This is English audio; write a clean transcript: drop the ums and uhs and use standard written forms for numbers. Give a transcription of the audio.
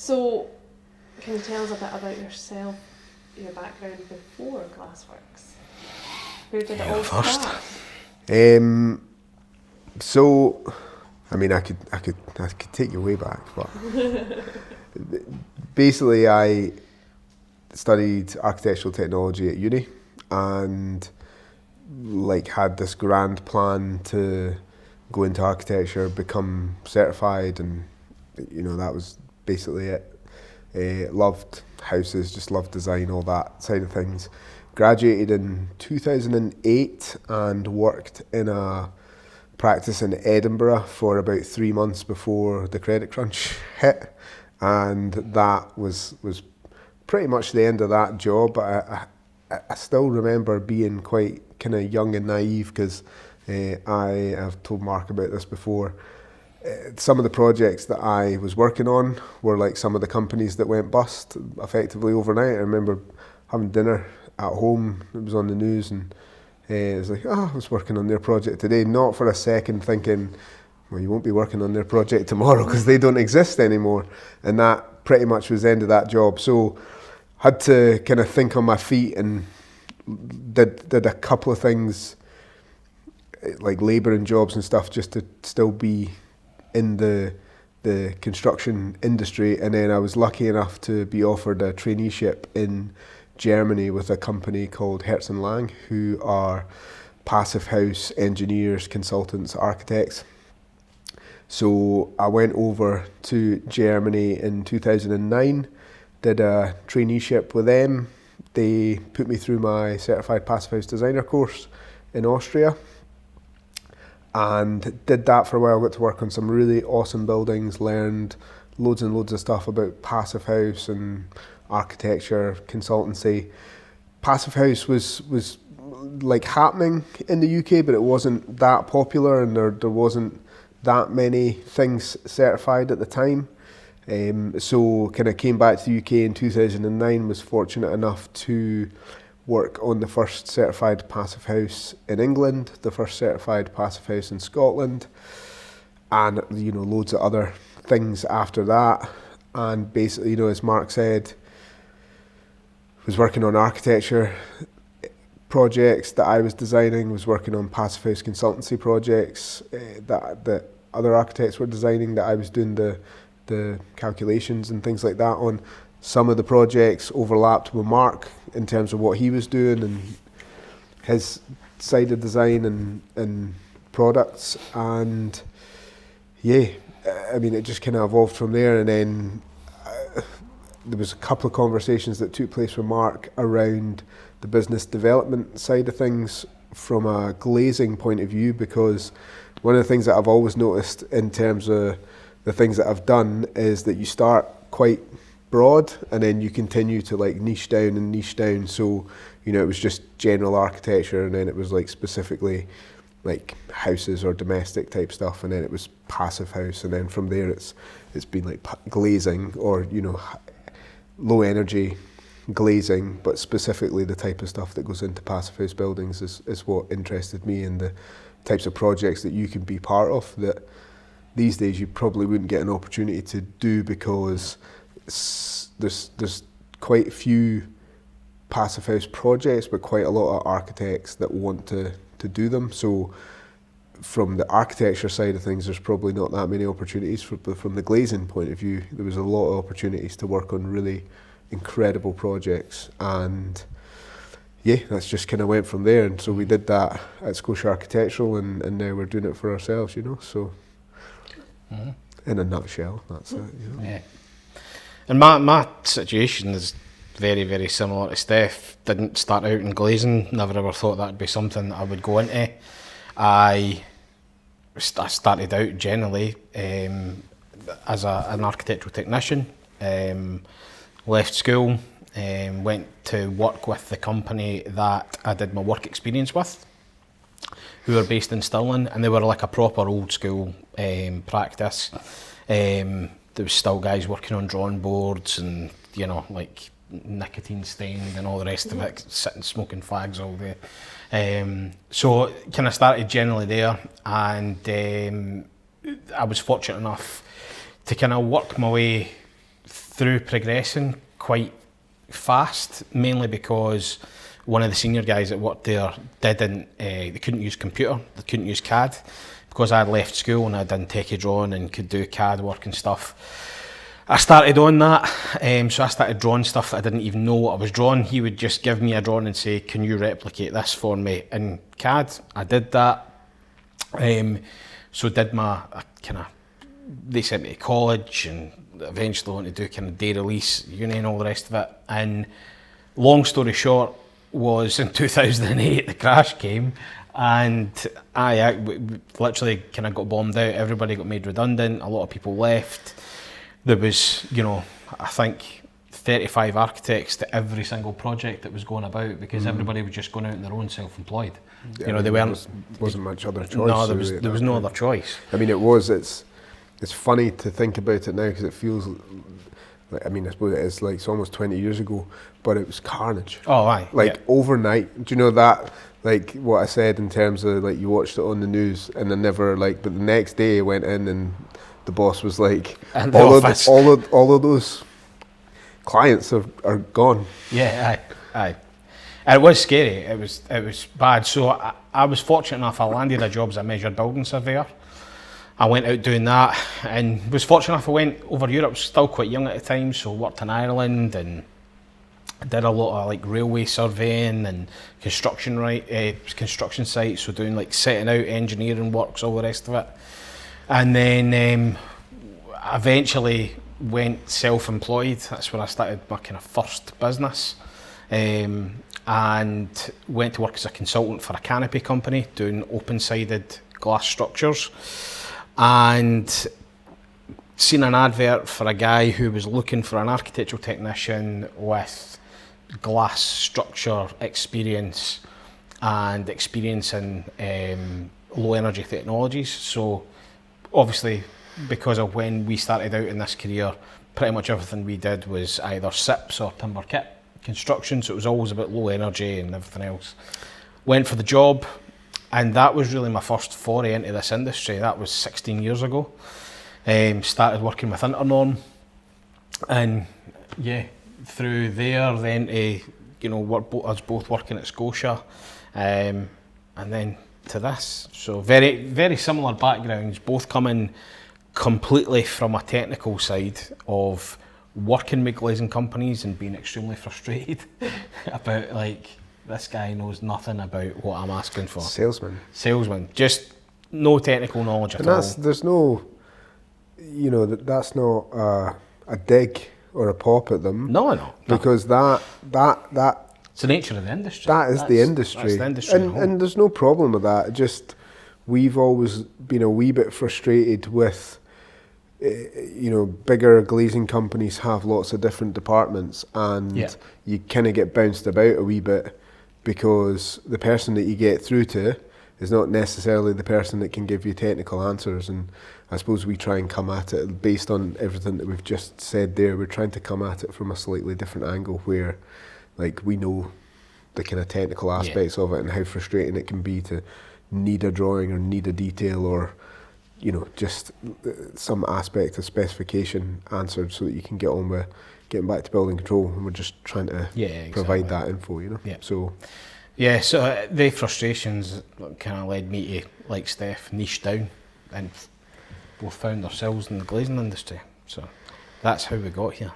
So, can you tell us a bit about yourself, your background before Glass Worx? Where did it all start? So, I mean, I could take you way back, but basically, I studied architectural technology at uni, and like had this grand plan to go into architecture, become certified, and that was basically it. Loved houses, just loved design, all that side of things. Graduated in 2008 and worked in a practice in Edinburgh for about 3 months before the credit crunch hit, and that was pretty much the end of that job. I still remember being quite kind of young and naive, because I have told Mark about this before. Some of the projects that I was working on were like some of the companies that went bust effectively overnight. I remember having dinner at home, it was on the news, and it was like, I was working on their project today. Not for a second thinking, well, you won't be working on their project tomorrow because they don't exist anymore. And that pretty much was the end of that job. So had to kind of think on my feet, and did a couple of things like labouring jobs and stuff just to still be in the construction industry. And then I was lucky enough to be offered a traineeship in Germany with a company called Hertz & Lang, who are Passivhaus engineers, consultants, architects. So I went over to Germany in 2009, did a traineeship with them. They put me through my certified Passivhaus designer course in Austria, and did that for a while. Got to work on some really awesome buildings, learned loads and loads of stuff about Passivhaus and architecture, consultancy. Passivhaus was like happening in the UK, but it wasn't that popular, and there wasn't that many things certified at the time. So kind of came back to the UK in 2009, was fortunate enough to work on the first certified Passivhaus in England, the first certified Passivhaus in Scotland, and loads of other things after that. And basically, as Mark said, was working on architecture projects that I was designing, was working on Passivhaus consultancy projects that other architects were designing, that I was doing the calculations and things like that on. Some of the projects overlapped with Mark in terms of what he was doing and his side of design and products. And yeah, I mean, it just kind of evolved from there. And then there was a couple of conversations that took place with Mark around the business development side of things from a glazing point of view, because one of the things that I've always noticed in terms of the things that I've done is that you start quite broad and then you continue to like niche down and niche down. So, it was just general architecture, and then it was like specifically like houses or domestic type stuff, and then it was Passivhaus, and then from there it's been like glazing or low energy glazing, but specifically the type of stuff that goes into Passivhaus buildings is what interested me, and the types of projects that you can be part of that these days you probably wouldn't get an opportunity to do, because there's quite a few Passivhaus projects, but quite a lot of architects that want to do them. So from the architecture side of things, there's probably not that many opportunities. But from the glazing point of view, there was a lot of opportunities to work on really incredible projects. And yeah, that's just kind of went from there. And so we did that at Scotia Architectural, and now we're doing it for ourselves, so in a nutshell, that's it. Yeah. And my situation is very, very similar to Steff. Didn't start out in glazing, never ever thought that would be something that I would go into. I started out generally as an architectural technician, left school, went to work with the company that I did my work experience with, who were based in Stirling, and they were like a proper old school practice. There was still guys working on drawing boards and, like nicotine stained and all the rest of it, sitting smoking fags all day. So kind of started generally there, and I was fortunate enough to kind of work my way through progressing quite fast, mainly because one of the senior guys that worked there they couldn't use computer, they couldn't use CAD. Because I had left school and I'd done techie drawing and could do CAD work and stuff, I started on that. So I started drawing stuff that I didn't even know what I was drawing. He would just give me a drawing and say, can you replicate this for me in CAD? I did that. So did my they sent me to college and eventually went to do kind of day release, uni and all the rest of it. And long story short was in 2008 the crash came, and I literally kind of got bombed out. Everybody got made redundant, a lot of people left. There was, I think 35 architects to every single project that was going about, because everybody was just going out on their own, self-employed. Yeah, they weren't. Wasn't much other choice. No, there was no other choice. I mean, it's funny to think about it now, because it feels like, I suppose it is, like, it's almost 20 years ago, but it was carnage. Oh, aye. Like, overnight. Do you know that? Like, what I said in terms of, like, you watched it on the news and then never, like, but the next day I went in and the boss was like, all of those clients are gone. Yeah, aye. And it was scary. It was bad. So I was fortunate enough. I landed a job as a measured building surveyor. I went out doing that, and was fortunate enough. I went over Europe. I was still quite young at the time, so worked in Ireland and did a lot of, like, railway surveying and construction sites. So doing, like, setting out engineering works, all the rest of it. And then eventually went self-employed. That's when I started my kind of first business, and went to work as a consultant for a canopy company doing open-sided glass structures, and seen an advert for a guy who was looking for an architectural technician with glass structure experience and experience in low energy technologies. So obviously, because of when we started out in this career, pretty much everything we did was either SIPs or timber kit construction, so it was always about low energy and everything else. Went for the job, and that was really my first foray into this industry. That was 16 years ago. Started working with Internorm, and through there then to us both working at Scotia, and then to this. So very, very similar backgrounds, both coming completely from a technical side of working with glazing companies and being extremely frustrated about, like, this guy knows nothing about what I'm asking for. Salesman, just no technical knowledge at all. There's no, that's not a dig or a pop at them. No. Because that it's the nature of the industry. That's the industry. That's the industry. And there's no problem with that. Just, we've always been a wee bit frustrated with, bigger glazing companies have lots of different departments, and you kind of get bounced about a wee bit, because the person that you get through to is not necessarily the person that can give you technical answers. And I suppose we try and come at it based on everything that we've just said there. We're trying to come at it from a slightly different angle, where, like, we know the kind of technical aspects of it and how frustrating it can be to need a drawing or need a detail or, just some aspect of specification answered so that you can get on with getting back to building control. And we're just trying to provide that info, Yeah. So the frustrations kind of led me to, like Steff, niche down, and both found ourselves in the glazing industry. So that's how we got here.